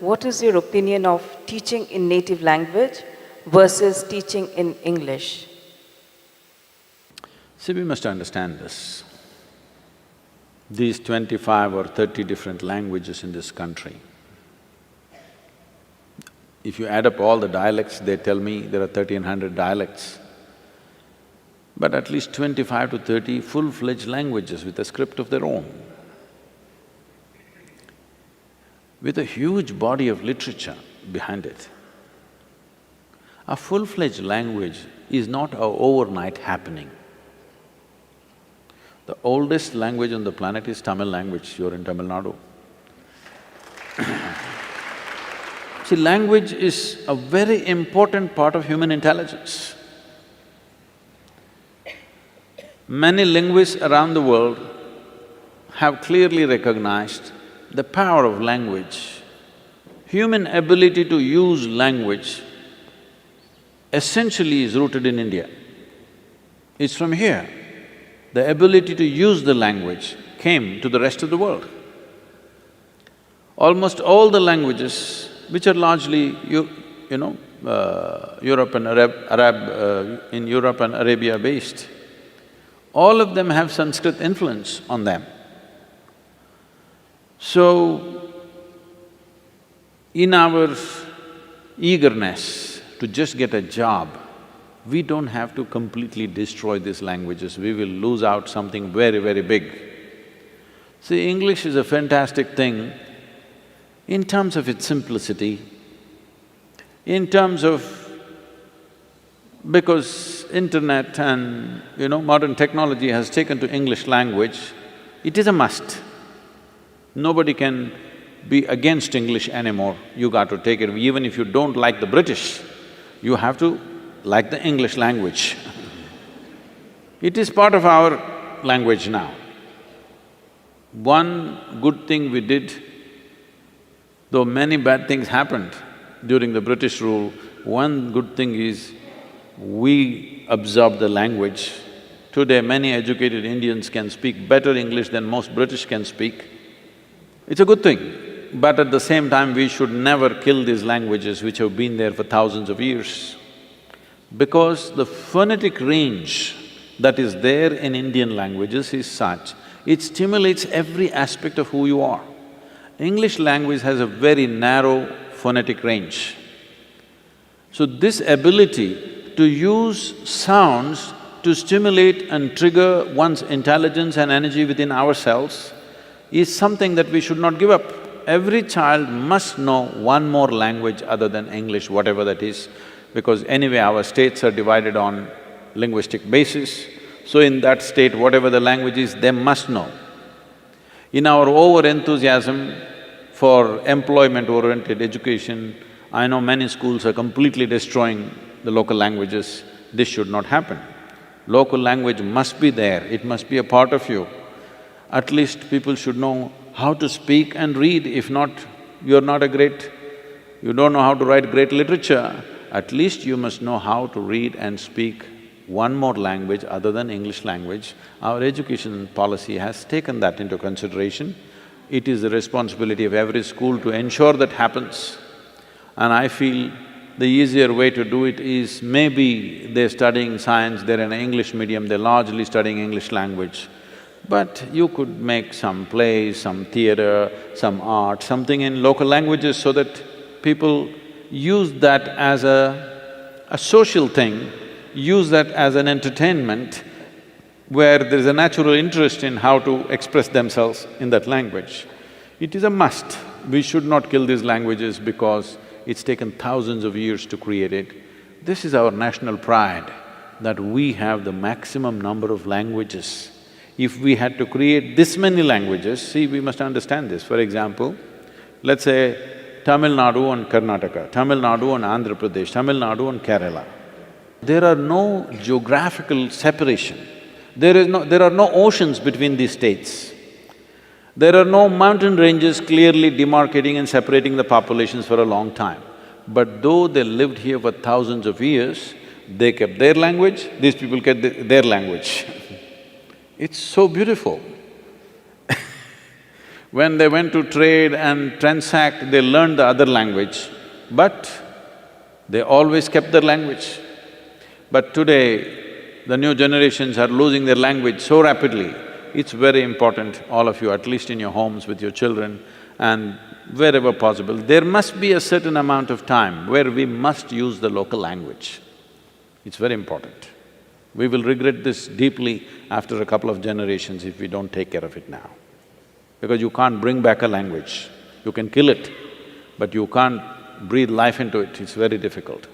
what is your opinion of teaching in native language versus teaching in English? See, we must understand this. These 25 or 30 different languages in this country, if you add up all the dialects, they tell me there are 1,300 dialects, but at least 25 to 30 full-fledged languages with a script of their own, with a huge body of literature behind it. A full-fledged language is not an overnight happening. The oldest language on the planet is Tamil language, you're in Tamil Nadu. See, language is a very important part of human intelligence. Many linguists around the world have clearly recognized the power of language. Human ability to use language essentially is rooted in India. It's from here. The ability to use the language came to the rest of the world. Almost all the languages, which are largely, Europe and in Europe and Arabia based, all of them have Sanskrit influence on them. So, in our eagerness to just get a job, we don't have to completely destroy these languages, we will lose out something very, very big. See, English is a fantastic thing in terms of its simplicity, in terms of… because internet and, modern technology has taken to English language, it is a must. Nobody can be against English anymore, you got to take it. Even if you don't like the British, you have to like the English language. It is part of our language now. One good thing we did, though many bad things happened during the British rule, one good thing is we absorbed the language. Today, many educated Indians can speak better English than most British can speak. It's a good thing, but at the same time, we should never kill these languages which have been there for thousands of years. Because the phonetic range that is there in Indian languages is such, it stimulates every aspect of who you are. English language has a very narrow phonetic range. So this ability to use sounds to stimulate and trigger one's intelligence and energy within ourselves is something that we should not give up. Every child must know one more language other than English, whatever that is, because anyway our states are divided on linguistic basis, so in that state, whatever the language is, they must know. In our over-enthusiasm for employment-oriented education, I know many schools are completely destroying the local languages. This should not happen. Local language must be there, it must be a part of you. At least people should know how to speak and read. If not, you don't know how to write great literature, at least you must know how to read and speak one more language other than English language. Our education policy has taken that into consideration. It is the responsibility of every school to ensure that happens. And I feel the easier way to do it is maybe they're studying science, they're in an English medium, they're largely studying English language. But you could make some plays, some theatre, some art, something in local languages so that people use that as a social thing, use that as an entertainment where there's a natural interest in how to express themselves in that language. It is a must. We should not kill these languages because it's taken thousands of years to create it. This is our national pride, that we have the maximum number of languages. If we had to create this many languages, see, we must understand this. For example, let's say Tamil Nadu and Karnataka, Tamil Nadu and Andhra Pradesh, Tamil Nadu and Kerala. There are no geographical separation. There are no oceans between these states. There are no mountain ranges clearly demarcating and separating the populations for a long time. But though they lived here for thousands of years, they kept their language, these people kept their language. It's so beautiful. When they went to trade and transact, they learned the other language, but they always kept their language. But today, the new generations are losing their language so rapidly. It's very important, all of you, at least in your homes with your children and wherever possible, there must be a certain amount of time where we must use the local language. It's very important. We will regret this deeply after a couple of generations if we don't take care of it now. Because you can't bring back a language. You can kill it, but you can't breathe life into it, it's very difficult.